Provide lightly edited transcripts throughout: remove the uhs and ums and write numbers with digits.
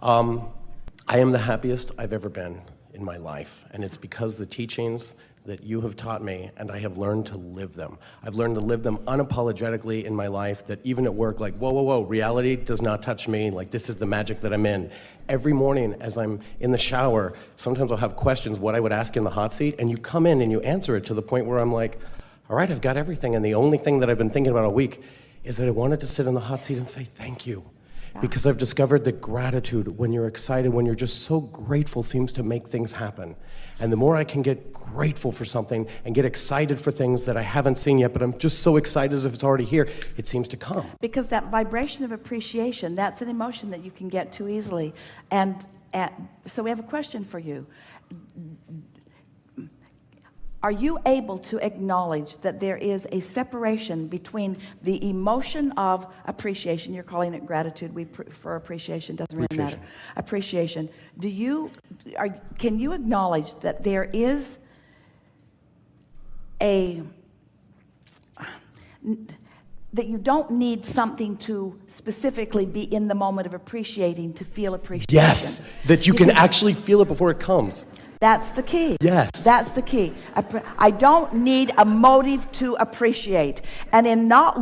I am the happiest I've ever been in my life, and it's because the teachings that you have taught me, and I have learned to live them. I've learned to live them unapologetically in my life, that even at work, like, whoa, whoa, whoa, reality does not touch me, like, this is the magic that I'm in. Every morning as I'm in the shower, sometimes I'll have questions, what I would ask in the hot seat, and you come in and you answer it to the point where I'm like, all right, I've got everything, and the only thing that I've been thinking about all week is that I wanted to sit in the hot seat and say thank you. Because I've discovered that gratitude, when you're excited, when you're just so grateful, seems to make things happen. And the more I can get grateful for something and get excited for things that I haven't seen yet, but I'm just so excited as if it's already here, it seems to come. Because that vibration of appreciation, that's an emotion that you can get too easily. And so we have a question for you. Are you able to acknowledge that there is a separation between the emotion of appreciation? You're calling it gratitude. We prefer appreciation. Doesn't really matter. Appreciation. Can you acknowledge that there is that you don't need something to specifically be in the moment of appreciating to feel appreciation? Yes, that you can actually feel it before it comes. That's the key. Yes. That's the key. I don't need a motive to appreciate. And in not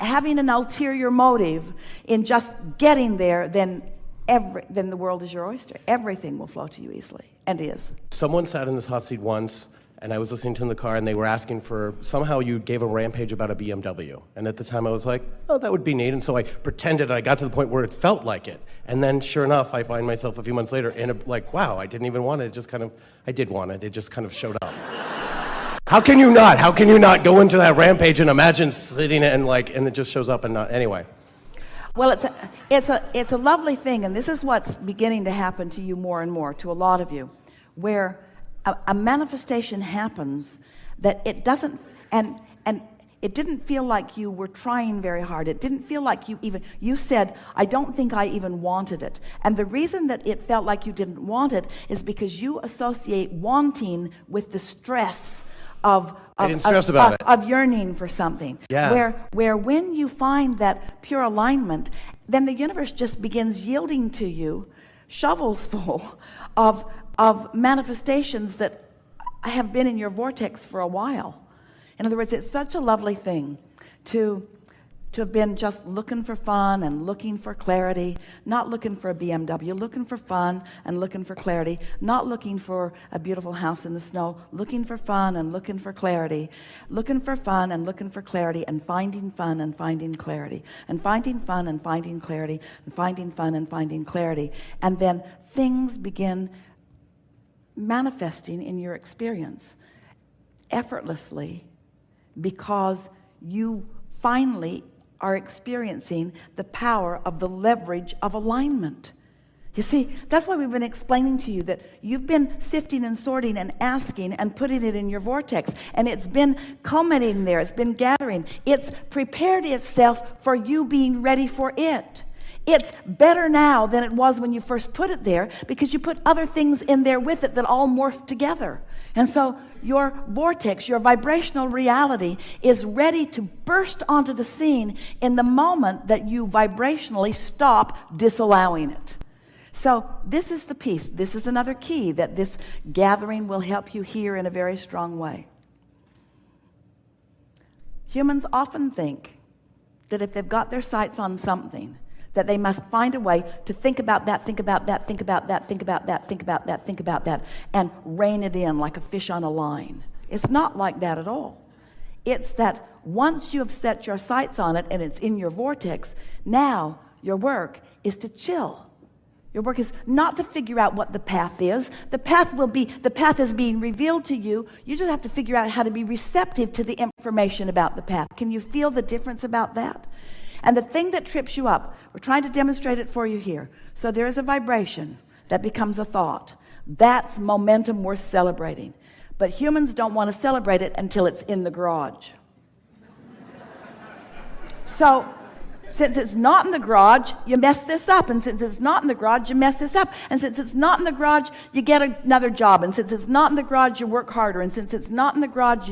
having an ulterior motive, in just getting there, then the world is your oyster. Everything will flow to you easily, and is. Someone sat in this hot seat once, and I was listening to them in the car, and they were asking for, somehow you gave a rampage about a BMW. And at the time I was like, oh, that would be neat. And so I pretended, and I got to the point where it felt like it. And then sure enough, I find myself a few months later in like, wow, I didn't even want it. I did want it. It just kind of showed up. How can you not go into that rampage and imagine sitting and it just shows up and not, anyway. Well, it's a lovely thing, and this is what's beginning to happen to you more and more, to a lot of you, where a manifestation happens that it doesn't, and it didn't feel like you were trying very hard. It didn't feel like you said, I don't think I even wanted it. And the reason that it felt like you didn't want it is because you associate wanting with the stress of yearning for something. Yeah. Where when you find that pure alignment, then the universe just begins yielding to you shovels full of manifestations that have been in your vortex for a while. In other words, it's such a lovely thing to have been just looking for fun and looking for clarity, not looking for a BMW, looking for fun and looking for clarity, not looking for a beautiful house in the snow, looking for fun and looking for clarity, looking for fun and looking for clarity, and finding fun and finding clarity, and finding fun and finding clarity, and finding fun and finding clarity. And then things begin manifesting in your experience effortlessly, because you finally are experiencing the power of the leverage of alignment. You see, that's why we've been explaining to you that you've been sifting and sorting and asking and putting it in your vortex, and it's been culminating there, it's been gathering, it's prepared itself for you being ready for it. It's better now than it was when you first put it there, because you put other things in there with it that all morph together. And so your vortex, your vibrational reality, is ready to burst onto the scene in the moment that you vibrationally stop disallowing it. So this is the piece. This is another key that this gathering will help you hear in a very strong way. Humans often think that if they've got their sights on something, that they must find a way to think about that, think about that, think about that, think about that, think about that, think about that, and rein it in like a fish on a line. It's not like that at all. It's that once you have set your sights on it and it's in your vortex, now your work is to chill. Your work is not to figure out what the path is. The path is being revealed to you. You just have to figure out how to be receptive to the information about the path. Can you feel the difference about that? And the thing that trips you up, we're trying to demonstrate it for you here. So there is a vibration that becomes a thought. That's momentum worth celebrating. But humans don't want to celebrate it until it's in the garage. So since it's not in the garage, you mess this up. And since it's not in the garage, you mess this up. And since it's not in the garage, you get another job. And since it's not in the garage, you work harder. And since it's not in the garage,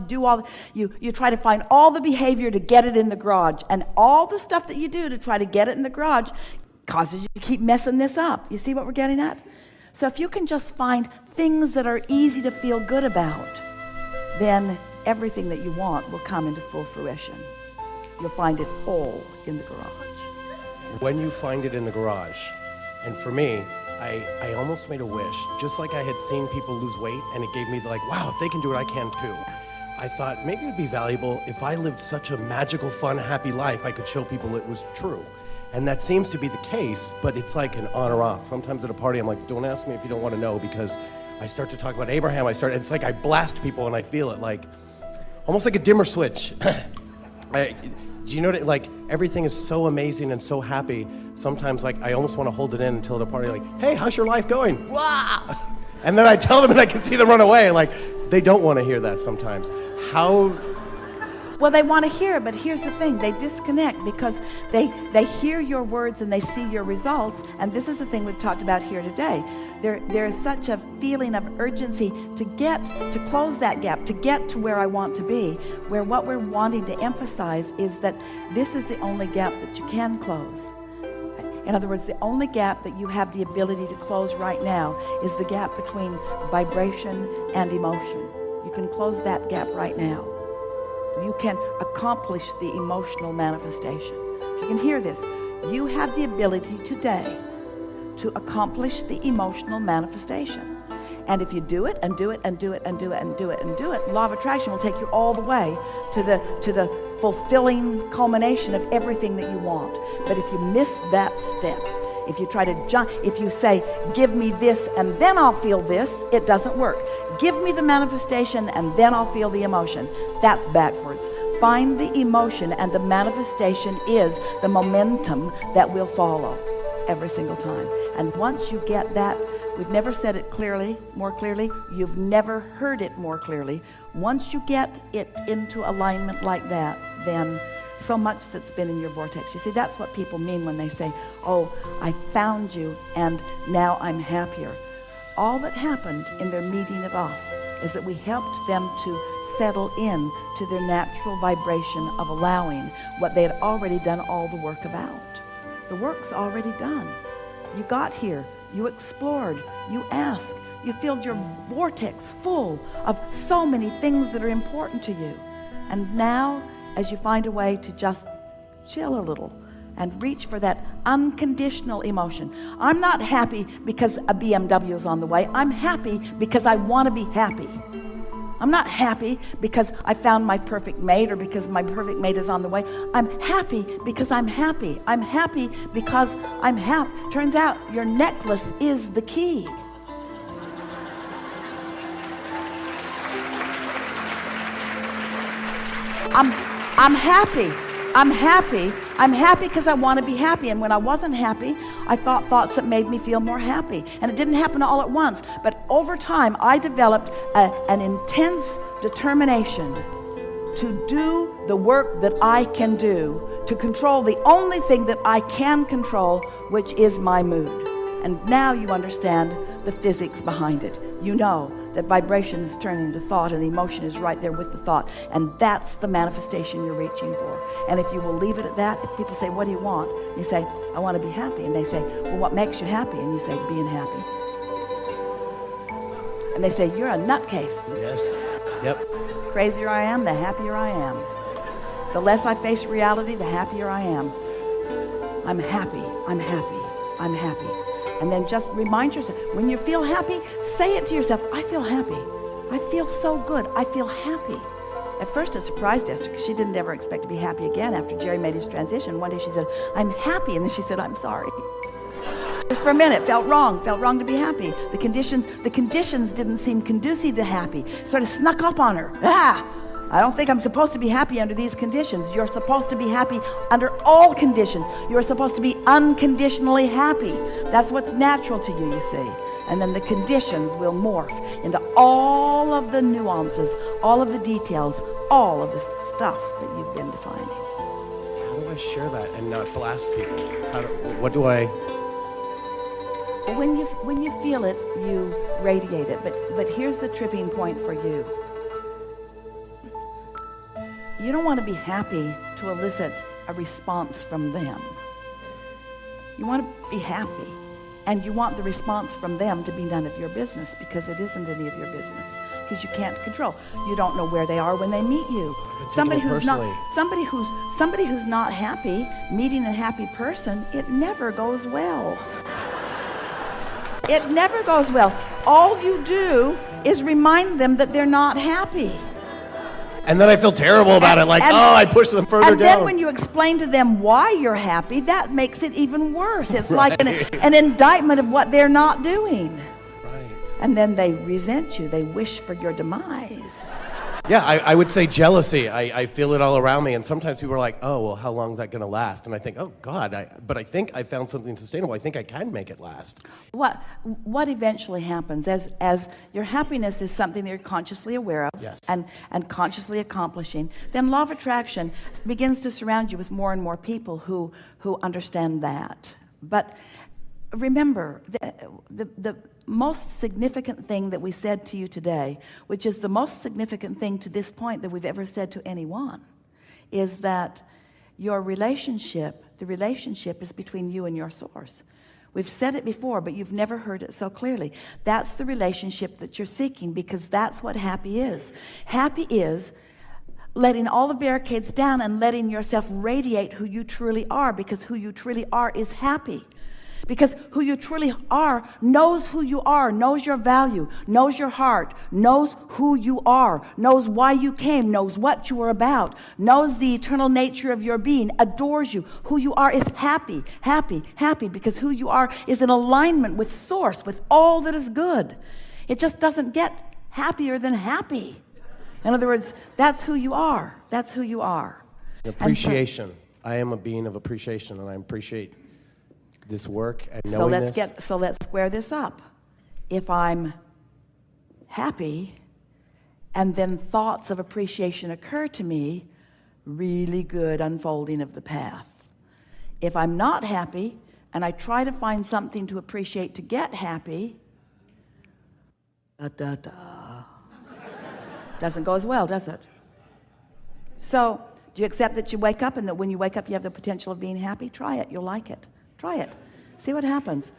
you try to find all the behavior to get it in the garage. And all the stuff that you do to try to get it in the garage causes you to keep messing this up. You see what we're getting at? So if you can just find things that are easy to feel good about, then everything that you want will come into full fruition. You'll find it all in the garage. When you find it in the garage, and for me, I almost made a wish, just like I had seen people lose weight, and it gave me like, wow, if they can do it, I can too. I thought maybe it'd be valuable if I lived such a magical, fun, happy life, I could show people it was true. And that seems to be the case, but it's like an on or off. Sometimes at a party, I'm like, don't ask me if you don't want to know, because I start to talk about Abraham, it's like I blast people and I feel it, like, almost like a dimmer switch. Do you know that, like, everything is so amazing and so happy, sometimes, like, I almost want to hold it in until the party, like, hey, how's your life going? Wah! And then I tell them and I can see them run away, like, they don't want to hear that sometimes. How? Well, they want to hear, but here's the thing. They disconnect because they hear your words and they see your results. And this is the thing we've talked about here today. There is such a feeling of urgency to close that gap, to get to where I want to be, where what we're wanting to emphasize is that this is the only gap that you can close. In other words, the only gap that you have the ability to close right now is the gap between vibration and emotion. You can close that gap right now. You can accomplish the emotional manifestation. You can hear this. You have the ability today to accomplish the emotional manifestation. And if you do it and do it and do it and do it and do it and do it, law of attraction will take you all the way to the fulfilling culmination of everything that you want. But if you miss that step, if you try to jump, if you say, give me this and then I'll feel this, it doesn't work. Give me the manifestation and then I'll feel the emotion. That's backwards. Find the emotion, and the manifestation is the momentum that will follow every single time. And once you get that, we've never said it more clearly, you've never heard it more clearly. Once you get it into alignment like that, then so much that's been in your vortex. You see, that's what people mean when they say, oh, I found you and now I'm happier. All that happened in their meeting of us is that we helped them to settle in to their natural vibration of allowing what they had already done all the work about. The work's already done. You got here, you explored, you asked, you filled your vortex full of so many things that are important to you. And now, as you find a way to just chill a little and reach for that unconditional emotion. I'm not happy because a BMW is on the way. I'm happy because I want to be happy. I'm not happy because I found my perfect mate or because my perfect mate is on the way. I'm happy because I'm happy. I'm happy because I'm happy. Turns out your necklace is the key. I'm happy. I'm happy. I'm happy because I want to be happy. And when I wasn't happy, I thought thoughts that made me feel more happy. And it didn't happen all at once. But over time, I developed an intense determination to do the work that I can do, to control the only thing that I can control, which is my mood. And now you understand the physics behind it. You know that vibration is turning into thought and emotion is right there with the thought. And that's the manifestation you're reaching for. And if you will leave it at that, if people say, what do you want? You say, I want to be happy. And they say, well, what makes you happy? And you say, being happy. And they say, you're a nutcase. Yes. Yep. Crazier I am, the happier I am. The less I face reality, the happier I am. I'm happy. I'm happy. I'm happy. And then just remind yourself, when you feel happy, say it to yourself, I feel happy. I feel so good. I feel happy. At first it surprised Esther because she didn't ever expect to be happy again after Jerry made his transition. One day she said, I'm happy. And then she said, I'm sorry. Just for a minute, felt wrong to be happy. The conditions didn't seem conducive to happy. Sort of snuck up on her. I don't think I'm supposed to be happy under these conditions. You're supposed to be happy under all conditions. You're supposed to be unconditionally happy. That's what's natural to you, you see. And then the conditions will morph into all of the nuances, all of the details, all of the stuff that you've been defining. How do I share that and not blast people? What do I... Well, when you feel it, you radiate it. But here's the tripping point for you. You don't want to be happy to elicit a response from them. You want to be happy. And you want the response from them to be none of your business, because it isn't any of your business. Because you can't control. You don't know where they are when they meet you. Somebody who's not happy, meeting a happy person, it never goes well. It never goes well. All you do is remind them that they're not happy. And then I feel terrible about it, like, I pushed them further down. And then when you explain to them why you're happy, that makes it even worse. It's like an indictment of what they're not doing. Right. And then they resent you. They wish for your demise. Yeah, I would say jealousy. I feel it all around me. And sometimes people are like, oh, well, how long is that going to last? And I think, oh, God, but I think I found something sustainable. I think I can make it last. What eventually happens as your happiness is something that you're consciously aware of, yes, and consciously accomplishing, then law of attraction begins to surround you with more and more people who understand that. But remember, the most significant thing that we said to you today, which is the most significant thing to this point that we've ever said to anyone, is that your relationship, the relationship is between you and your source. We've said it before, but you've never heard it so clearly. That's the relationship that you're seeking, because that's what happy is. Happy is letting all the barricades down and letting yourself radiate who you truly are, because who you truly are is happy. Because who you truly are knows who you are, knows your value, knows your heart, knows who you are, knows why you came, knows what you are about, knows the eternal nature of your being, adores you. Who you are is happy, happy, happy, because who you are is in alignment with Source, with all that is good. It just doesn't get happier than happy. In other words, that's who you are. That's who you are. Appreciation. I am a being of appreciation, and I appreciate this work and knowing this. So let's square this up. If I'm happy and then thoughts of appreciation occur to me, really good unfolding of the path. If I'm not happy and I try to find something to appreciate to get happy, doesn't go as well, does it? So do you accept that you wake up and that when you wake up you have the potential of being happy? Try it. You'll like it. Try it. See what happens.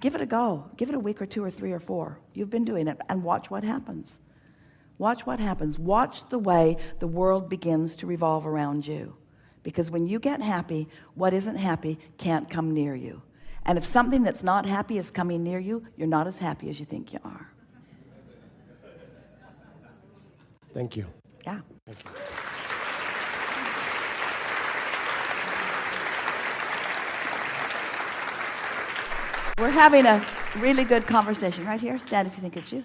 Give it a go. Give it a week or 2 or 3 or 4. You've been doing it, and watch what happens. Watch what happens. Watch the way the world begins to revolve around you. Because when you get happy, what isn't happy can't come near you. And if something that's not happy is coming near you, you're not as happy as you think you are. Thank you. Yeah. Thank you. We're having a really good conversation right here. Stand if you think it's you.